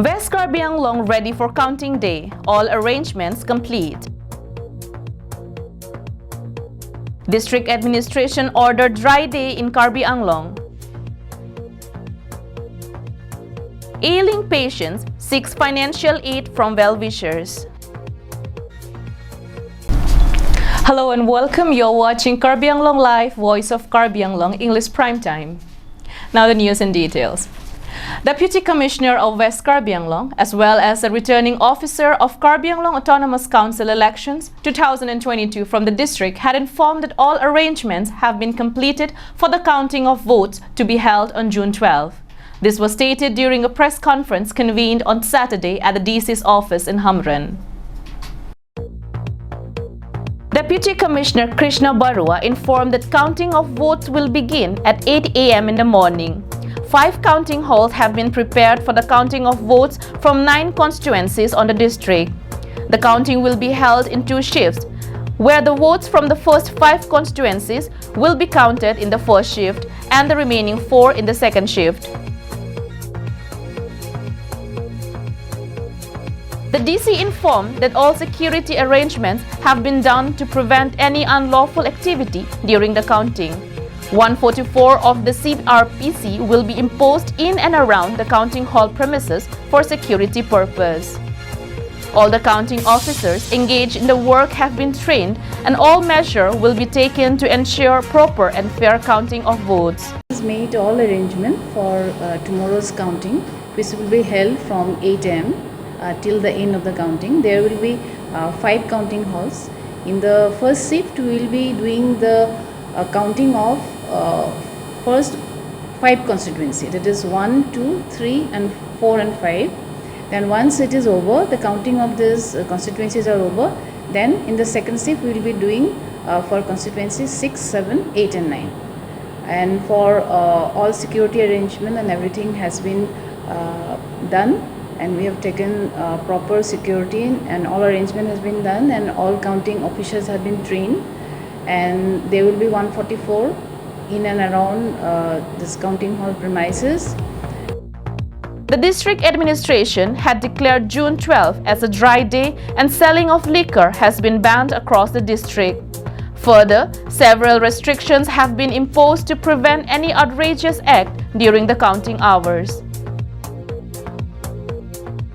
West Karbi Anglong ready for counting day. All arrangements complete. District Administration ordered dry day in Karbi Anglong. Ailing patients seeks financial aid from well-wishers. Hello and welcome. You're watching Karbi Anglong Live, Voice of Karbi Anglong, English Primetime. Now the news in details. Deputy Commissioner of West Karbi Anglong, as well as the returning officer of Karbi Anglong Autonomous Council elections 2022 from the district, had informed that all arrangements have been completed for the counting of votes to be held on June 12. This was stated during a press conference convened on Saturday at the DC's office in Hamran. Deputy Commissioner Krishna Barua informed that counting of votes will begin at 8 a.m. in the morning. 5 counting halls have been prepared for the counting of votes from 9 constituencies on the district. The counting will be held in 2 shifts, where the votes from the first 5 constituencies will be counted in the first shift and the remaining 4 in the second shift. The DC informed that all security arrangements have been done to prevent any unlawful activity during the counting. 144 of the CRPC will be imposed in and around the counting hall premises for security purpose. All the counting officers engaged in the work have been trained, and all measures will be taken to ensure proper and fair counting of votes. Has made all arrangement for tomorrow's counting, which will be held from 8 a.m. Till the end of the counting. There will be 5 counting halls. In the first shift, we will be doing the counting of first 5 constituencies, that is 1, 2, 3 and 4 and 5. Then once it is over, the counting of these constituencies are over, then in the second shift we will be doing for constituencies 6, 7, 8 and 9. And for all security arrangement and everything has been done, and we have taken proper security, and all arrangement has been done, and all counting officials have been trained, and there will be 144 in and around this counting hall premises. The district administration had declared June 12 as a dry day, and selling of liquor has been banned across the district. Further, several restrictions have been imposed to prevent any outrageous act during the counting hours.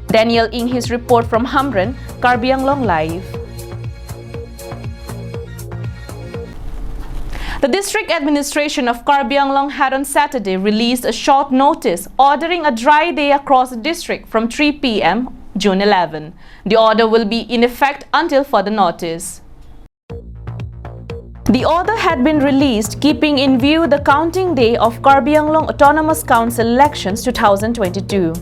Daniel Ing, his report from Hamran, Karbi Anglong Live. The district administration of Karbi Anglong had on Saturday released a short notice ordering a dry day across the district from 3 p.m. June 11. The order will be in effect until further notice. The order had been released keeping in view the counting day of Karbi Anglong Autonomous Council elections 2022.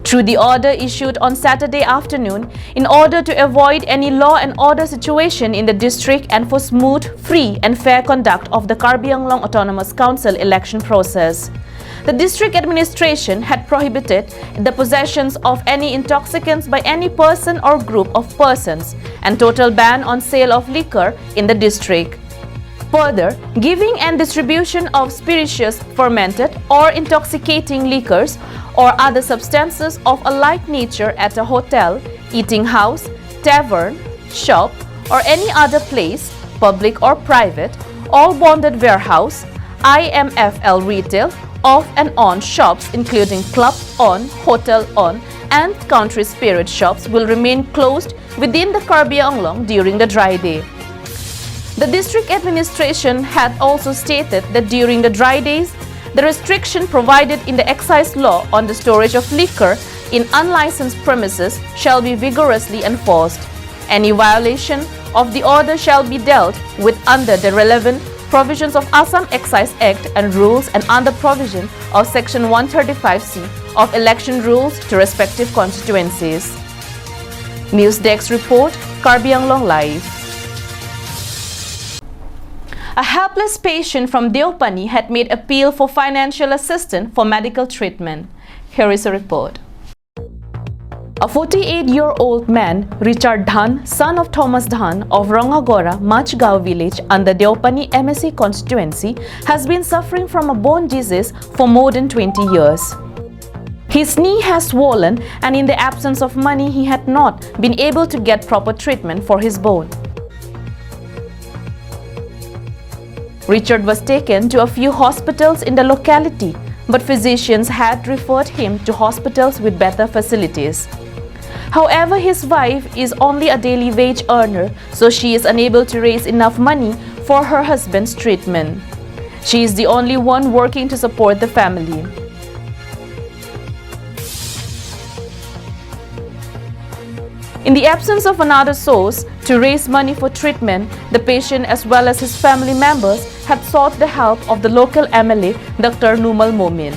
Through the order issued on Saturday afternoon, in order to avoid any law and order situation in the district and for smooth, free and fair conduct of the Karbi Anglong Autonomous Council election process, the district administration had prohibited the possessions of any intoxicants by any person or group of persons, and total ban on sale of liquor in the district. Further, giving and distribution of spirituous, fermented or intoxicating liquors or other substances of a like nature at a hotel, eating house, tavern, shop or any other place, public or private, all bonded warehouse, IMFL retail, off and on shops including club on, hotel on and country spirit shops will remain closed within the Karbi Anglong during the dry day. The district administration had also stated that during the dry days, the restriction provided in the excise law on the storage of liquor in unlicensed premises shall be vigorously enforced. Any violation of the order shall be dealt with under the relevant provisions of Assam Excise Act and rules and under provision of Section 135C of election rules to respective constituencies. News Desk Report, Karbi Anglong Live. A helpless patient from Deopani had made appeal for financial assistance for medical treatment. Here is a report. A 48-year-old man, Richard Dhan, son of Thomas Dhan of Rongagora, Machgao village under Deopani MSC constituency, has been suffering from a bone disease for more than 20 years. His knee has swollen, and in the absence of money, he had not been able to get proper treatment for his bone. Richard was taken to a few hospitals in the locality, but physicians had referred him to hospitals with better facilities. However, his wife is only a daily wage earner, so she is unable to raise enough money for her husband's treatment. She is the only one working to support the family. In the absence of another source to raise money for treatment, the patient as well as his family members had sought the help of the local MLA, Dr. Numal Momin.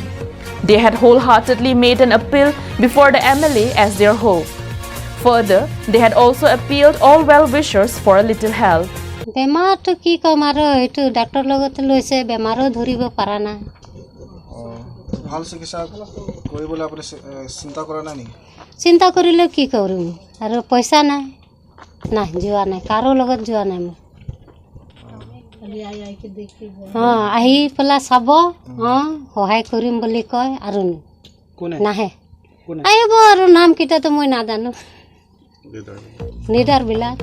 They had wholeheartedly made an appeal before the MLA as their hope. Further, they had also appealed all well-wishers for a little help. বেমাৰ তো কি কম আৰু এইটো ডাক্তৰ লগত লৈছে বেমাৰো ধৰিব পাৰা না ভাল চিকিৎসা কৰিবলৈ আপুনি চিন্তা কৰা নাই নি চিন্তা কৰিলে কি কৰিম আৰু পইচা নাই না যোৱা নাই কাৰো লগত যোৱা নাই মই আহি পেলাই চাব সহায় কৰিম বুলি কয় আৰু নাহে আহিব আৰু নাম কেইটাতো মই নাজানো leader black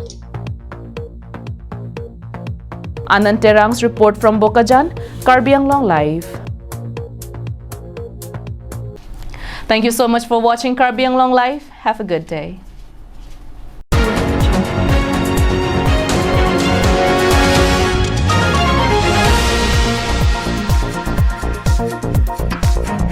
Anand Terang's report from Bokajan, Karbi Anglong Live. Thank you so much for watching Karbi Anglong Live. Have a good day.